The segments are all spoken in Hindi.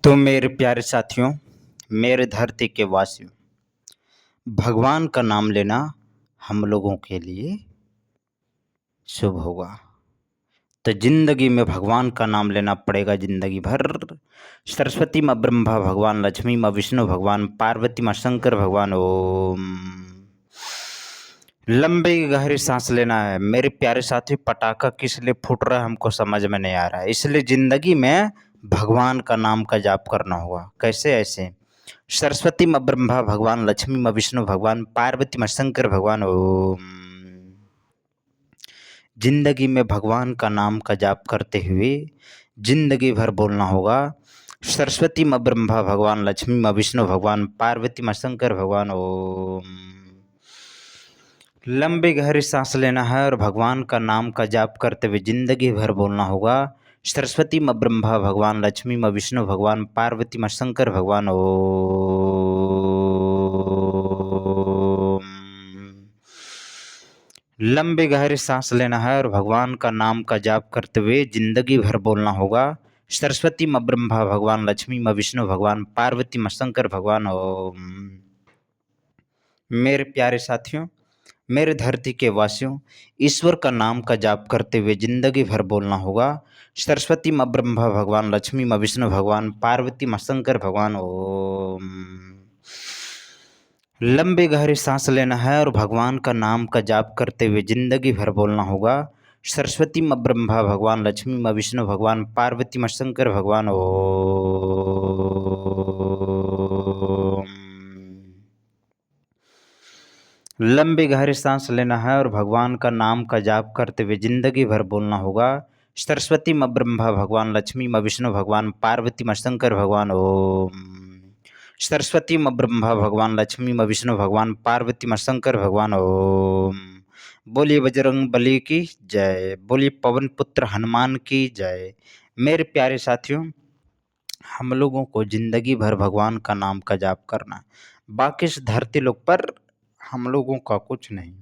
तो मेरे प्यारे साथियों, मेरे धरती के वासियों, भगवान का नाम लेना हम लोगों के लिए शुभ होगा। तो जिंदगी में भगवान का नाम लेना पड़ेगा जिंदगी भर। सरस्वती माँ ब्रह्मा भगवान, लक्ष्मी माँ विष्णु भगवान, पार्वती माँ शंकर भगवान। ओम। लंबी गहरी सांस लेना है मेरे प्यारे साथी। पटाखा किस लिए फूट रहा है हमको समझ में नहीं आ रहा है, इसलिए जिंदगी में भगवान का नाम का जाप करना होगा। कैसे? ऐसे सरस्वती माँ ब्रह्मा भगवान, लक्ष्मी माँ विष्णु भगवान, पार्वती माँ शंकर भगवान। ओम। जिंदगी में भगवान का नाम का जाप करते हुए जिंदगी भर बोलना होगा। सरस्वती माँ ब्रह्मा भगवान, लक्ष्मी माँ विष्णु भगवान, पार्वती माँ शंकर भगवान। ओम। लंबी गहरी सांस लेना है और भगवान का नाम का जाप करते हुए जिंदगी भर बोलना होगा। सरस्वती माँ ब्रह्मा भगवान, लक्ष्मी माँ विष्णु भगवान, पार्वती माँ शंकर भगवान। ओम। लंबी गहरी सांस लेना है और भगवान का नाम का जाप करते हुए जिंदगी भर बोलना होगा। सरस्वती माँ ब्रह्मा भगवान, लक्ष्मी माँ विष्णु भगवान, पार्वती माँ शंकर भगवान। ओम। मेरे प्यारे साथियों, मेरे धरती के वासियों, ईश्वर का नाम का जाप करते हुए जिंदगी भर बोलना होगा। सरस्वती माँ ब्रह्मा भगवान, लक्ष्मी माँ विष्णु भगवान, पार्वती माँ शंकर भगवान। ओम। लंबी गहरी सांस लेना है और भगवान का नाम का जाप करते हुए जिंदगी भर बोलना होगा। सरस्वती माँ ब्रह्मा भगवान, लक्ष्मी माँ विष्णु भगवान, पार्वती माँ शंकर भगवान। ओम। लंबी गहरी सांस लेना है और भगवान का नाम का जाप करते हुए जिंदगी भर बोलना होगा। सरस्वती माँ ब्रह्मा भगवान, लक्ष्मी माँ विष्णु भगवान, पार्वती माँ शंकर भगवान। ओम। सरस्वती माँ ब्रह्मा भगवान, लक्ष्मी माँ विष्णु भगवान, पार्वती माँ शंकर भगवान। ओम। बोलिए बजरंग बली की जय, बोलिए पवन पुत्र हनुमान की जय। मेरे प्यारे साथियों, हम लोगों को जिंदगी भर भगवान का नाम का जाप करना, बाकी इस धरती लोक पर हम लोगों का कुछ नहीं।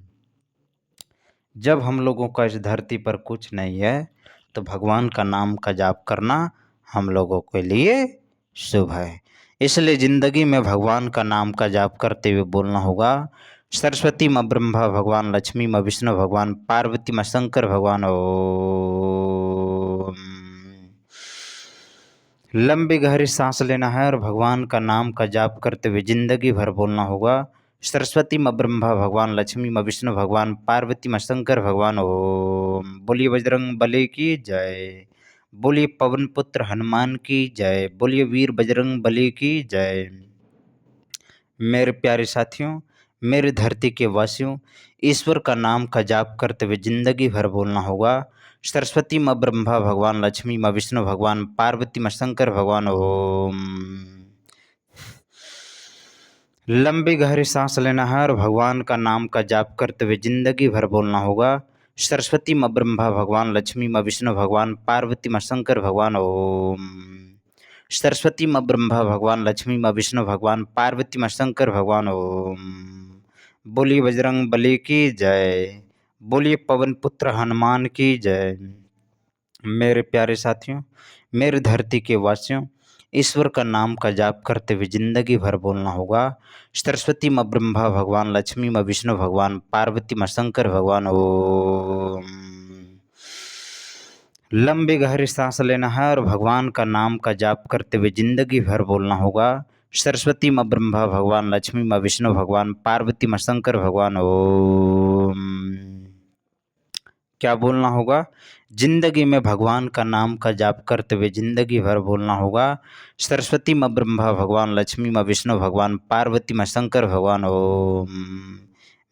जब हम लोगों का इस धरती पर कुछ नहीं है तो भगवान का नाम का जाप करना हम लोगों के लिए शुभ है। इसलिए ज़िंदगी में भगवान का नाम का जाप करते हुए बोलना होगा। सरस्वती माँ ब्रह्मा भगवान, लक्ष्मी माँ विष्णु भगवान, पार्वती माँ शंकर भगवान। ओम। लंबी गहरी सांस लेना है और भगवान का नाम का जाप करते हुए जिंदगी भर बोलना होगा। सरस्वती माँ ब्रह्मा भगवान, लक्ष्मी माँ विष्णु भगवान, पार्वती माँ शंकर भगवान। ओम। बोलिए बजरंग बली की जय, बोलिए पवन पुत्र हनुमान की जय, बोलिए वीर बजरंग बली की जय। मेरे प्यारे साथियों, मेरे धरती के वासियों, ईश्वर का नाम का जाप करते हुए जिंदगी भर बोलना होगा। सरस्वती माँ ब्रह्मा भगवान, लक्ष्मी माँ विष्णु भगवान, पार्वती माँ शंकर भगवान। ओम। लंबी गहरी सांस लेना है और भगवान का नाम का जाप करते हुए जिंदगी भर बोलना होगा। सरस्वती माँ ब्रह्मा भगवान, लक्ष्मी माँ विष्णु भगवान, पार्वती माँ शंकर भगवान। ओम। सरस्वती माँ ब्रह्मा भगवान, लक्ष्मी माँ विष्णु भगवान, पार्वती माँ शंकर भगवान। ओम। बोलिए बजरंग बली की जय, बोलिए पवन पुत्र हनुमान की जय। मेरे प्यारे साथियों, मेरे धरती के वासियों, ईश्वर का नाम का जाप करते हुए जिंदगी भर बोलना होगा। सरस्वती माँ ब्रह्मा भगवान, लक्ष्मी माँ विष्णु भगवान, पार्वती माँ शंकर भगवान। ओम। लंबी गहरी सांस लेना है और भगवान का नाम का जाप करते हुए जिंदगी भर बोलना होगा। सरस्वती माँ ब्रह्मा भगवान, लक्ष्मी माँ विष्णु भगवान, पार्वती माँ शंकर भगवान। ओम। क्या बोलना होगा? जिंदगी में भगवान का नाम का जाप करते हुए जिंदगी भर बोलना होगा। सरस्वती माँ ब्रह्मा भगवान, लक्ष्मी माँ विष्णु भगवान, पार्वती माँ शंकर भगवान। ओम।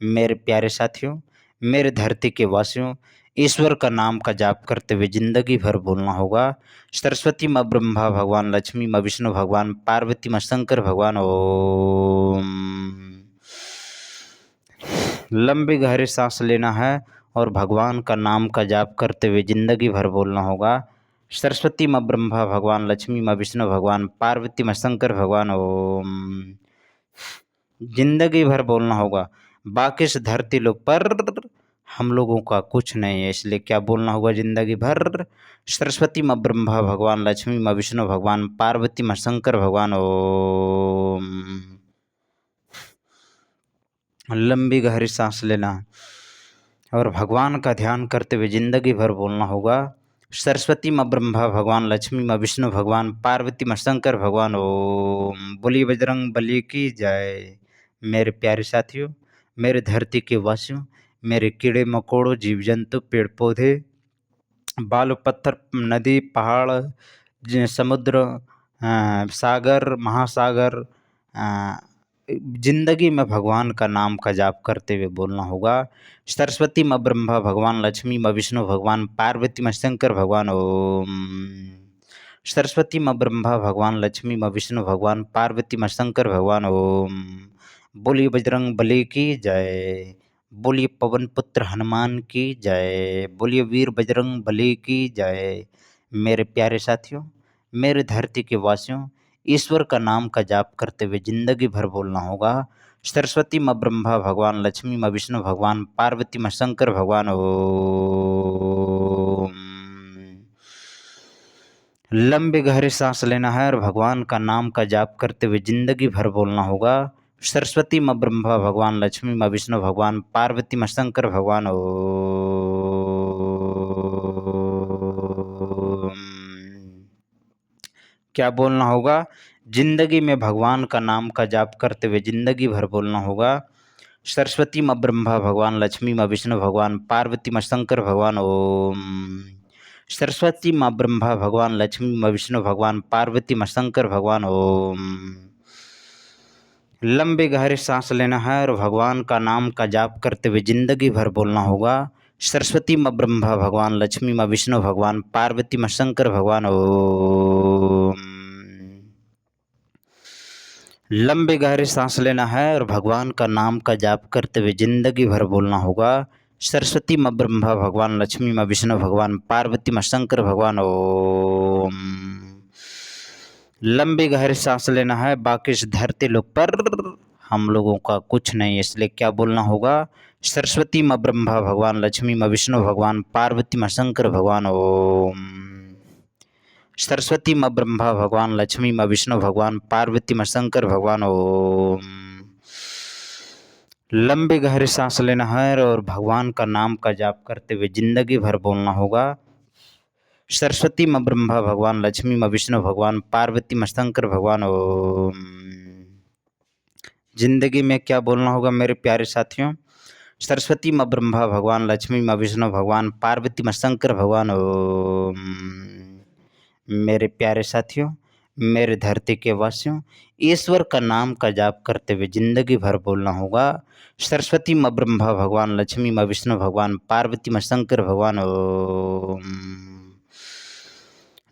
मेरे प्यारे साथियों, मेरे धरती के वासियों, ईश्वर का नाम का जाप करते हुए जिंदगी भर बोलना होगा। सरस्वती माँ ब्रह्मा भगवान, लक्ष्मी माँ विष्णु भगवान, पार्वती माँ शंकर भगवान। ओम। लंबी गहरी सांस लेना है और भगवान का नाम का जाप करते हुए जिंदगी भर बोलना होगा। सरस्वती माँ ब्रह्मा भगवान, लक्ष्मी माँ विष्णु भगवान, पार्वती माँ शंकर भगवान। ओम। जिंदगी भर बोलना होगा, बाकी इस धरती लोक पर हम लोगों का कुछ नहीं है, इसलिए क्या बोलना होगा ज़िंदगी भर? सरस्वती माँ ब्रह्मा भगवान, लक्ष्मी माँ विष्णु भगवान, पार्वती माँ शंकर भगवान ओम। लंबी गहरी सांस लेना और भगवान का ध्यान करते हुए ज़िंदगी भर बोलना होगा, सरस्वती माँ ब्रह्मा भगवान, लक्ष्मी माँ विष्णु भगवान, पार्वती माँ शंकर भगवान ओम। बोलिए बजरंग बली की जय। मेरे प्यारे साथियों, मेरे धरती के वासियों, मेरे कीड़े मकोड़ों, जीव जंतु, पेड़ पौधे, बालू पत्थर, नदी, पहाड़, समुद्र, सागर, महासागर, जिंदगी में भगवान का नाम का जाप करते हुए बोलना होगा, सरस्वती माँ ब्रह्मा भगवान, लक्ष्मी माँ विष्णु भगवान, पार्वती माँ शंकर भगवान ओम। सरस्वती माँ ब्रह्मा भगवान, लक्ष्मी माँ विष्णु भगवान, पार्वती माँ शंकर भगवान ओम। बोलिए बजरंग बली की जय। बोलिए पवन पुत्र हनुमान की जय। बोलिए वीर बजरंग बली की जय। मेरे प्यारे साथियों, मेरे धरती के वासियों, ईश्वर का नाम का जाप करते हुए ज़िंदगी भर बोलना होगा, सरस्वती माँ ब्रह्मा भगवान, लक्ष्मी माँ विष्णु भगवान, पार्वती माँ शंकर भगवान ओम। लंबी गहरी सांस लेना है और भगवान का नाम का जाप करते हुए ज़िंदगी भर बोलना होगा, सरस्वती माँ ब्रह्मा भगवान, लक्ष्मी माँ विष्णु भगवान, पार्वती माँ शंकर भगवान ओम। क्या बोलना होगा? ज़िंदगी में भगवान का नाम का जाप करते हुए ज़िंदगी भर बोलना होगा, सरस्वती माँ ब्रह्मा भगवान, लक्ष्मी माँ विष्णु भगवान, पार्वती माँ शंकर भगवान ओम। सरस्वती माँ ब्रह्मा भगवान, लक्ष्मी माँ विष्णु भगवान, पार्वती माँ शंकर भगवान ओम। लंबी गहरी सांस लेना है और भगवान का नाम का जाप करते हुए ज़िंदगी भर बोलना होगा, सरस्वती माँ ब्रह्मा भगवान, लक्ष्मी माँ विष्णु भगवान, पार्वती माँ शंकर भगवान ओम। लंबी गहरी सांस लेना है और भगवान का नाम का जाप करते हुए ज़िंदगी भर बोलना होगा, सरस्वती माँ ब्रह्मा भगवान, लक्ष्मी माँ विष्णु भगवान, पार्वती माँ शंकर भगवान ओम। लंबी गहरी सांस लेना है, बाकी इस धरती लोक पर हम लोगों का कुछ नहीं है, इसलिए क्या बोलना होगा, सरस्वती माँ ब्रह्मा भगवान, लक्ष्मी माँ विष्णु भगवान, पार्वती माँ शंकर भगवान ओम। सरस्वती माँ ब्रह्मा भगवान, लक्ष्मी माँ विष्णु भगवान, पार्वती माँ शंकर भगवान ओम। लंबी गहरी सांस लेना है और भगवान का नाम का जाप करते हुए ज़िंदगी भर बोलना होगा, सरस्वती माँ ब्रह्मा भगवान, लक्ष्मी माँ विष्णु भगवान, पार्वती माँ शंकर भगवान ओम। जिंदगी में क्या बोलना होगा मेरे प्यारे साथियों, सरस्वती माँ ब्रह्मा भगवान, लक्ष्मी माँ विष्णु भगवान, पार्वती माँ शंकर भगवान ओम। मेरे प्यारे साथियों, मेरे धरती के वासियों, ईश्वर का नाम का जाप करते हुए ज़िंदगी भर बोलना होगा, सरस्वती माँ ब्रह्मा भगवान, लक्ष्मी माँ विष्णु भगवान, पार्वती माँ शंकर भगवान ओम।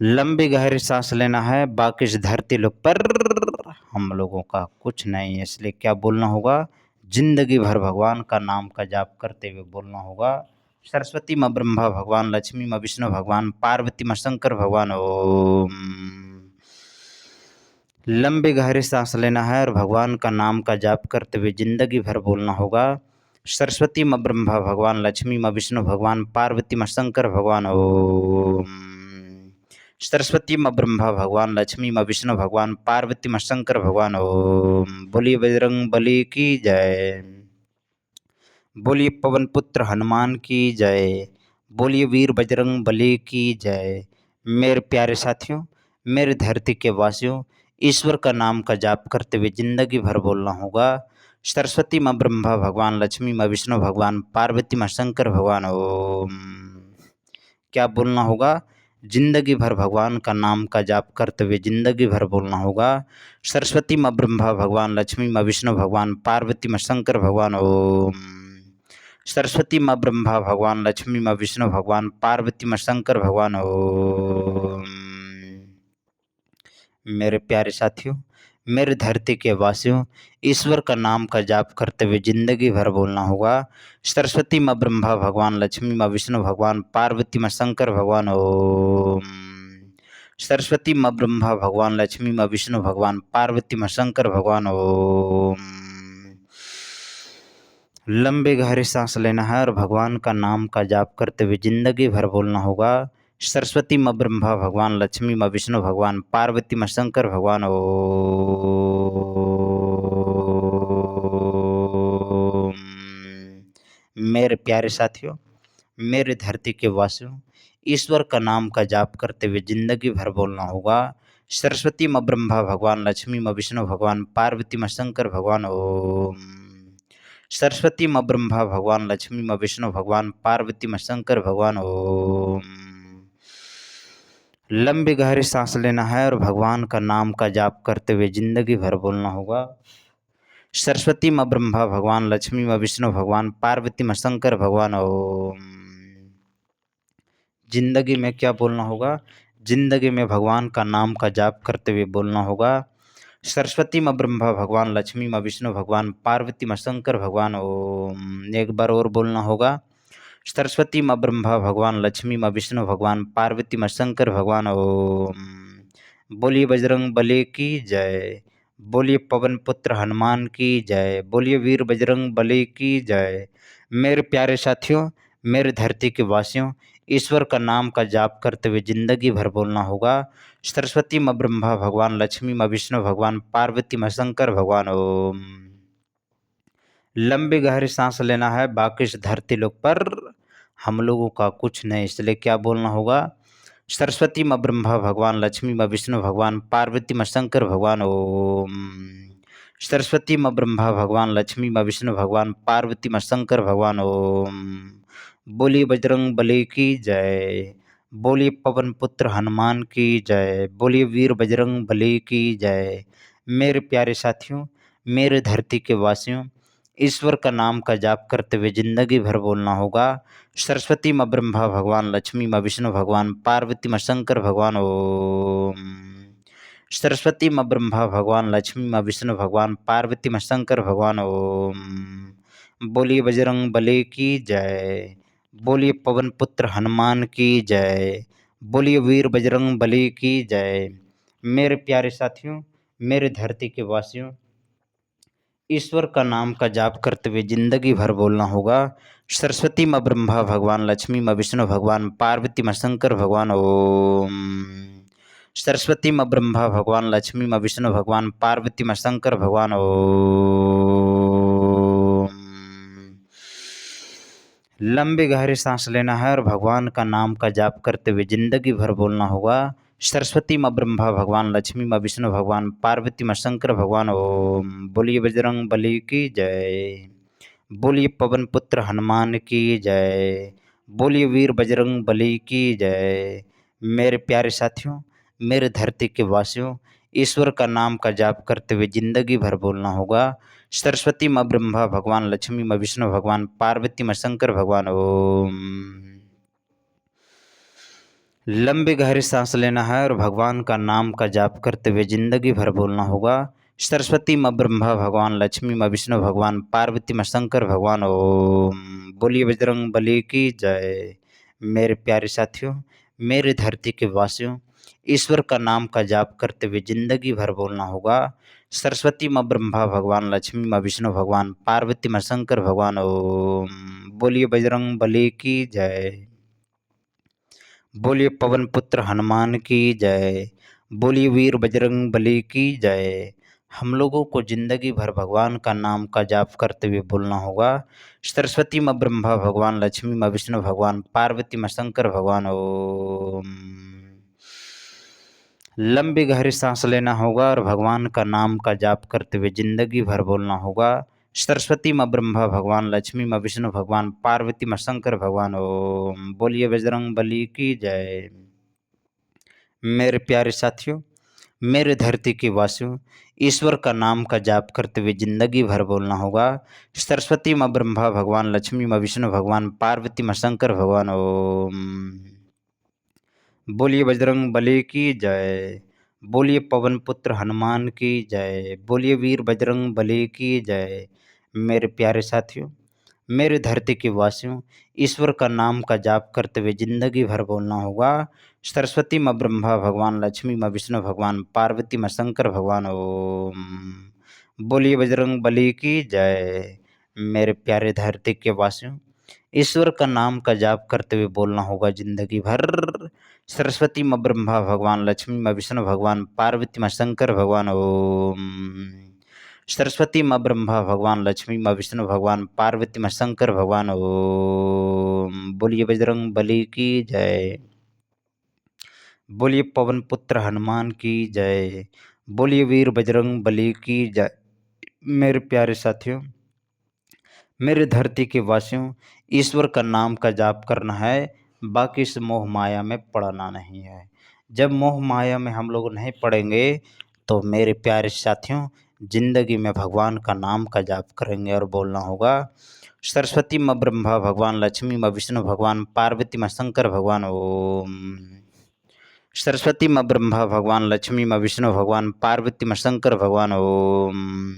लंबी गहरी सांस लेना है, बाकी इस धरती लोक पर हम लोगों का कुछ नहीं है, इसलिए क्या बोलना होगा, जिंदगी भर भगवान का नाम का जाप करते हुए बोलना होगा, सरस्वती माँ ब्रह्मा भगवान, लक्ष्मी माँ विष्णु भगवान, पार्वती माँ शंकर भगवान ओम। लंबी गहरी सांस लेना है और भगवान का नाम का जाप करते हुए ज़िंदगी भर बोलना होगा, सरस्वती माँ ब्रह्मा भगवान, लक्ष्मी माँ विष्णु भगवान, पार्वती माँ शंकर भगवान ओम। सरस्वती माँ ब्रह्मा भगवान, लक्ष्मी माँ विष्णु भगवान, पार्वती माँ शंकर भगवान ओम। बोलिए बजरंग बली की जय। बोलिए पवन पुत्र हनुमान की जय। बोलिए वीर बजरंग बली की जय। मेरे प्यारे साथियों, मेरे धरती के वासियों, ईश्वर का नाम का जाप करते हुए ज़िंदगी भर बोलना होगा, सरस्वती माँ ब्रह्मा भगवान, लक्ष्मी माँ विष्णु भगवान, पार्वती माँ शंकर भगवान ओम। क्या बोलना होगा, जिंदगी भर भगवान का नाम का जाप करते हुए ज़िंदगी भर बोलना होगा, सरस्वती माँ ब्रह्मा भगवान, लक्ष्मी माँ विष्णु भगवान, पार्वती माँ शंकर भगवान ओम। सरस्वती माँ ब्रह्मा भगवान, लक्ष्मी माँ विष्णु भगवान, पार्वती माँ शंकर भगवान ओम। मेरे प्यारे साथियों, मेरे धरती के वासियों, ईश्वर का नाम का जाप करते हुए ज़िंदगी भर बोलना होगा, सरस्वती माँ ब्रह्मा भगवान, लक्ष्मी माँ विष्णु भगवान, पार्वती माँ शंकर भगवान ओम। सरस्वती माँ ब्रह्मा भगवान, लक्ष्मी माँ विष्णु भगवान, पार्वती माँ शंकर भगवान ओम। लंबी गहरी सांस लेना है और भगवान का नाम का जाप करते हुए जिंदगी भर बोलना होगा। सरस्वती माँ ब्रह्मा भगवान, लक्ष्मी माँ विष्णु भगवान, पार्वती माँ शंकर भगवान ओम। मेरे प्यारे साथियों, मेरे धरती के वासियों, ईश्वर का नाम का जाप करते हुए जिंदगी भर बोलना होगा। सरस्वती माँ ब्रह्मा भगवान, लक्ष्मी माँ विष्णु भगवान, पार्वती माँ शंकर भगवान ओम। सरस्वती माँ ब्रह्मा भगवान, लक्ष्मी माँ विष्णु भगवान, पार्वती माँ शंकर भगवान ओम। लंबी गहरी सांस लेना है और भगवान का नाम का जाप करते हुए जिंदगी भर बोलना होगा। सरस्वती माँ ब्रह्मा भगवान, लक्ष्मी माँ विष्णु भगवान, पार्वती माँ शंकर भगवान ओम। जिंदगी में क्या बोलना होगा? जिंदगी में भगवान का नाम का जाप करते हुए बोलना होगा। सरस्वती माँ ब्रह्मा भगवान, लक्ष्मी माँ विष्णु भगवान, पार्वती माँ शंकर भगवान ओम। एक बार और बोलना होगा। सरस्वती माँ ब्रह्मा भगवान, लक्ष्मी माँ विष्णु भगवान, पार्वती माँ शंकर भगवान ओम। बोलिए बजरंग बली की जय, बोलिए पवन पुत्र हनुमान की जय, बोलिए वीर बजरंग बली की जय। मेरे प्यारे साथियों, मेरे धरती के वासियों, ईश्वर का नाम का जाप करते हुए जिंदगी भर बोलना होगा। सरस्वती माँ ब्रह्मा भगवान, लक्ष्मी माँ विष्णु भगवान, पार्वती माँ शंकर भगवान ओम। लंबी गहरी सांस लेना है, बाकी इस धरती लोक पर हम लोगों का कुछ नहीं, इसलिए क्या बोलना होगा? सरस्वती माँ ब्रह्मा भगवान, लक्ष्मी माँ विष्णु भगवान, पार्वती माँ शंकर भगवान ओम। सरस्वती माँ ब्रह्मा भगवान, लक्ष्मी माँ विष्णु भगवान, पार्वती माँ शंकर भगवान ओम। बोलिए बजरंग बली की जय, बोलिए पवन पुत्र हनुमान की जय, बोलिए वीर बजरंग बली की जय। मेरे प्यारे साथियों, मेरे धरती के वासियों, ईश्वर का नाम का जाप करते हुए जिंदगी भर बोलना होगा। सरस्वती माँ ब्रह्मा भगवान, लक्ष्मी माँ विष्णु भगवान, पार्वती माँ शंकर भगवान ओम। सरस्वती माँ ब्रह्मा भगवान, लक्ष्मी माँ विष्णु भगवान, पार्वती माँ शंकर भगवान ओम। बोलिए बजरंग बली की जय, बोलिए पवन पुत्र हनुमान की जय, बोलिए वीर बजरंग बली की जय। मेरे प्यारे साथियों, मेरे धरती के वासियों, ईश्वर का नाम का जाप करते हुए जिंदगी भर बोलना होगा। सरस्वती माँ ब्रह्मा भगवान, लक्ष्मी माँ विष्णु भगवान, पार्वती माँ शंकर भगवान ओम। सरस्वती माँ ब्रह्मा भगवान, लक्ष्मी माँ विष्णु भगवान, पार्वती माँ शंकर भगवान ओम। लंबी गहरी सांस लेना है और भगवान का नाम का जाप करते हुए जिंदगी भर बोलना होगा। सरस्वती माँ ब्रह्मा भगवान, लक्ष्मी माँ विष्णु भगवान, पार्वती माँ शंकर भगवान ओम। बोलिए बजरंग बली की जय, बोलिए पवन पुत्र हनुमान की जय, बोलिए वीर बजरंग बली की जय। मेरे प्यारे साथियों, मेरे धरती के वासियों, ईश्वर का नाम का जाप करते हुए जिंदगी भर बोलना होगा। सरस्वती माँ ब्रह्मा भगवान, लक्ष्मी माँ विष्णु भगवान, पार्वती माँ शंकर भगवान ओम। लंबी गहरी सांस लेना है और भगवान का नाम का जाप करते हुए जिंदगी भर बोलना होगा। सरस्वती माँ ब्रह्मा भगवान, लक्ष्मी माँ विष्णु भगवान, पार्वती माँ शंकर भगवान ओम। बोलिए बजरंग बली की जय। मेरे प्यारे साथियों, मेरे धरती के वासियों, ईश्वर का नाम का जाप करते हुए जिंदगी भर बोलना होगा। सरस्वती माँ ब्रह्मा भगवान, लक्ष्मी माँ विष्णु भगवान, पार्वती माँ शंकर भगवान ओम। बोलिए बजरंग बली की जय, बोलिए पवन पुत्र हनुमान की जय, बोलिए वीर बजरंग बली की जय। हम लोगों को जिंदगी भर भगवान का नाम का जाप करते हुए बोलना होगा। सरस्वती माँ ब्रह्मा भगवान, लक्ष्मी माँ विष्णु भगवान, पार्वती माँ शंकर भगवान ओम। लंबी गहरी सांस लेना होगा और भगवान का नाम का जाप करते हुए जिंदगी भर बोलना होगा। सरस्वती माँ ब्रह्मा भगवान, लक्ष्मी माँ विष्णु भगवान, पार्वती माँ शंकर भगवान ओम। बोलिए बजरंग बली की जय। मेरे प्यारे साथियों, मेरे धरती के वासियों, ईश्वर का नाम का जाप करते हुए जिंदगी भर बोलना होगा। सरस्वती माँ ब्रह्मा भगवान, लक्ष्मी माँ विष्णु भगवान, पार्वती माँ शंकर भगवान ओम। बोलिए बजरंग बली की जय, बोलिए पवन पुत्र हनुमान की जय, बोलिए वीर बजरंग बली की जय। मेरे प्यारे साथियों, मेरे धरती के वासियों, ईश्वर का नाम का जाप करते हुए जिंदगी भर बोलना होगा। सरस्वती माँ ब्रह्मा भगवान, लक्ष्मी माँ विष्णु भगवान, पार्वती माँ शंकर भगवान ओम। बोलिए बजरंग बली की जय। मेरे प्यारे धरती के वासियों, ईश्वर का नाम का जाप करते हुए बोलना होगा जिंदगी भर। सरस्वती माँ ब्रह्मा भगवान, लक्ष्मी माँ विष्णु भगवान, पार्वती माँ शंकर भगवान ओम। सरस्वती माँ ब्रह्मा भगवान, लक्ष्मी माँ विष्णु भगवान, पार्वती माँ शंकर भगवान ओम। बोलिए बजरंग बली की जय। बोलिए पवन पुत्र हनुमान की जय। बोलिए वीर बजरंग बली की जय। मेरे प्यारे साथियों, मेरे धरती के वासियों, ईश्वर का नाम का जाप करना है, बाकी इस मोह माया में पड़ना नहीं है। जब मोह माया में हम लोग नहीं पड़ेंगे तो मेरे प्यारे साथियों, जिंदगी में भगवान का नाम का जाप करेंगे और बोलना होगा सरस्वती माँ ब्रह्मा भगवान, लक्ष्मी माँ विष्णु भगवान, पार्वती माँ शंकर भगवान ओम। सरस्वती माँ ब्रह्मा भगवान, लक्ष्मी माँ विष्णु भगवान, पार्वती माँ शंकर भगवान ओम।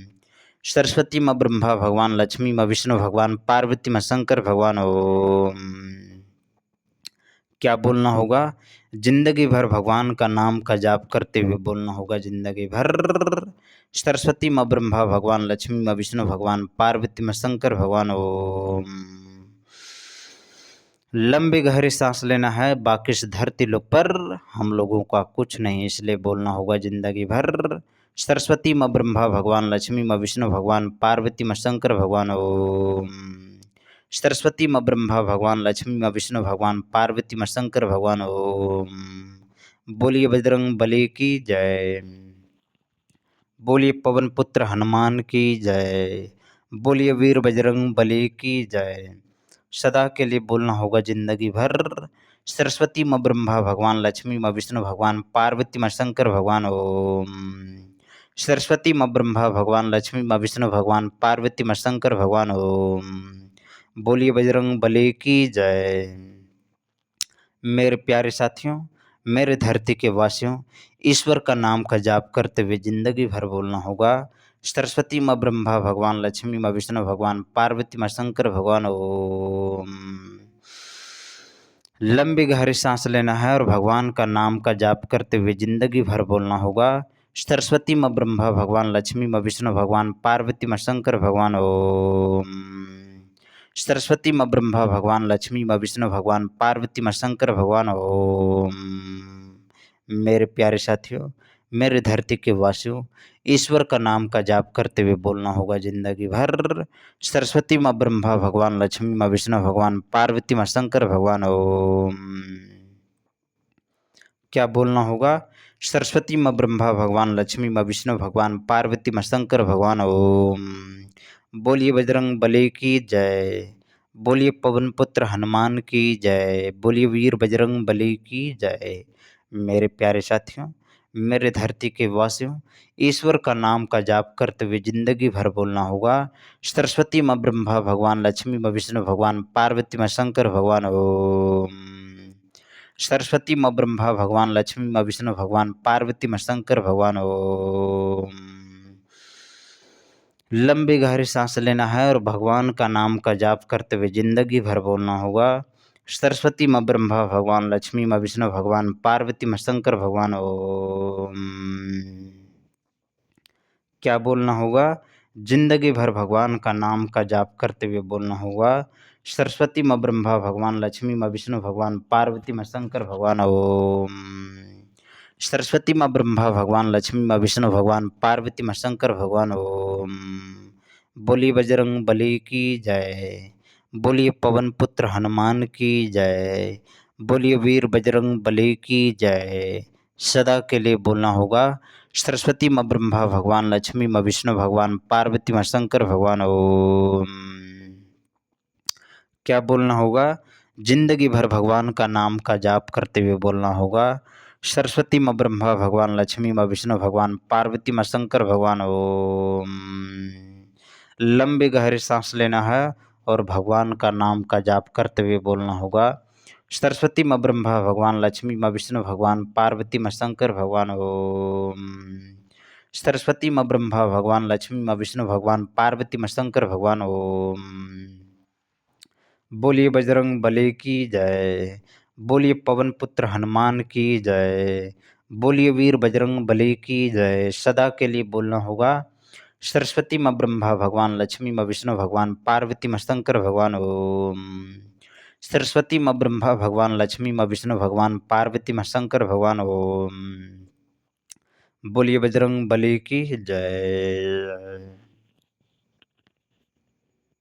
सरस्वती माँ ब्रह्मा भगवान, लक्ष्मी माँ विष्णु भगवान, पार्वती माँ शंकर भगवान ओम। क्या बोलना होगा? जिंदगी भर भगवान का नाम का जाप करते हुए बोलना होगा जिंदगी भर। सरस्वती माँ ब्रह्मा भगवान, लक्ष्मी माँ विष्णु भगवान, पार्वती माँ शंकर भगवान ओम। लंबी गहरी सांस लेना है, बाकी इस धरती लोक पर हम लोगों का कुछ नहीं, इसलिए बोलना होगा जिंदगी भर। सरस्वती माँ ब्रह्मा भगवान, लक्ष्मी माँ विष्णु भगवान, पार्वती माँ शंकर भगवान ओम। सरस्वती माँ ब्रह्मा भगवान, लक्ष्मी माँ विष्णु भगवान, पार्वती माँ शंकर भगवान ओम। बोलिए बजरंग बली की जय। बोलिए पवन पुत्र हनुमान की जय। बोलिए वीर बजरंग बली की जय। सदा के लिए बोलना होगा जिंदगी भर। सरस्वती माँ ब्रह्मा भगवान, लक्ष्मी माँ विष्णु भगवान, पार्वती माँ शंकर भगवान ओम। सरस्वती माँ ब्रह्मा भगवान, लक्ष्मी माँ विष्णु भगवान, पार्वती माँ शंकर भगवान ओम। बोलिए बजरंग बली की जय। मेरे प्यारे साथियों, मेरे धरती के वासियों, ईश्वर का नाम का जाप करते हुए जिंदगी भर बोलना होगा सरस्वती माँ ब्रह्मा भगवान, लक्ष्मी माँ विष्णु भगवान, पार्वती माँ शंकर भगवान ओम। लंबी गहरी सांस लेना है और भगवान का नाम का जाप करते हुए जिंदगी भर बोलना होगा सरस्वती माँ ब्रह्मा भगवान, लक्ष्मी माँ विष्णु भगवान, पार्वती माँ शंकर भगवान ओम। सरस्वती माँ ब्रह्मा भगवान, लक्ष्मी माँ विष्णु भगवान, पार्वती माँ शंकर भगवान ओम। मेरे प्यारे साथियों, मेरे धरती के वासियों, ईश्वर का नाम का जाप करते हुए बोलना होगा जिंदगी भर सरस्वती माँ ब्रह्मा भगवान, लक्ष्मी माँ विष्णु भगवान, पार्वती माँ शंकर भगवान ओम। क्या बोलना होगा? सरस्वती माँ ब्रह्मा भगवान, लक्ष्मी माँ विष्णु भगवान, पार्वती माँ शंकर भगवान ओम। बोलिए बजरंग बली की जय। बोलिए पवन पुत्र हनुमान की जय। बोलिए वीर बजरंग बली की जय। मेरे प्यारे साथियों, मेरे धरती के वासियों, ईश्वर का नाम का जाप करते हुए जिंदगी भर बोलना होगा सरस्वती माँ ब्रह्मा भगवान, लक्ष्मी माँ विष्णु भगवान, पार्वती माँ शंकर भगवान ओम। सरस्वती माँ ब्रह्मा भगवान, लक्ष्मी माँ विष्णु भगवान, पार्वती माँ शंकर भगवान ओम। लंबी गहरी सांस लेना है और भगवान का नाम का जाप करते हुए जिंदगी भर बोलना होगा सरस्वती माँ ब्रह्मा भगवान, लक्ष्मी माँ विष्णु भगवान, पार्वती माँ शंकर भगवान ओम। क्या बोलना होगा? जिंदगी भर भगवान का नाम का जाप करते हुए बोलना होगा सरस्वती माँ ब्रह्मा भगवान, लक्ष्मी माँ विष्णु भगवान, पार्वती माँ शंकर भगवान ओम। सरस्वती माँ ब्रह्मा भगवान, लक्ष्मी माँ विष्णु भगवान, पार्वती माँ शंकर भगवान ओम। बोलिए बजरंग बली की जय। बोलिए पवन पुत्र हनुमान की जय। बोलिए वीर बजरंग बली की जय। सदा के लिए बोलना होगा सरस्वती माँ ब्रह्मा भगवान, लक्ष्मी माँ विष्णु भगवान, पार्वती माँ शंकर भगवान ओम। क्या बोलना होगा? जिंदगी भर भगवान का नाम का जाप करते हुए बोलना होगा सरस्वती माँ ब्रह्मा भगवान, लक्ष्मी माँ विष्णु भगवान, पार्वती माँ शंकर भगवान ओम। लंबी गहरी सांस लेना है और भगवान का नाम का जाप करते हुए बोलना होगा सरस्वती माँ ब्रह्मा भगवान, लक्ष्मी माँ विष्णु भगवान, पार्वती माँ शंकर भगवान ओम। सरस्वती माँ ब्रह्मा भगवान, लक्ष्मी माँ विष्णु भगवान, पार्वती माँ शंकर भगवान ओम। बोलिए बजरंग बली की जय। बोलिए पवन पुत्र हनुमान की जय। बोलिए वीर बजरंग बली की जय। सदा के लिए बोलना होगा सरस्वती माँ ब्रह्मा भगवान, लक्ष्मी माँ विष्णु भगवान, पार्वती माँ शंकर भगवान ओम। सरस्वती माँ ब्रह्मा भगवान, लक्ष्मी माँ विष्णु भगवान, पार्वती माँ शंकर भगवान ओम। बोलिए बजरंग बली की जय।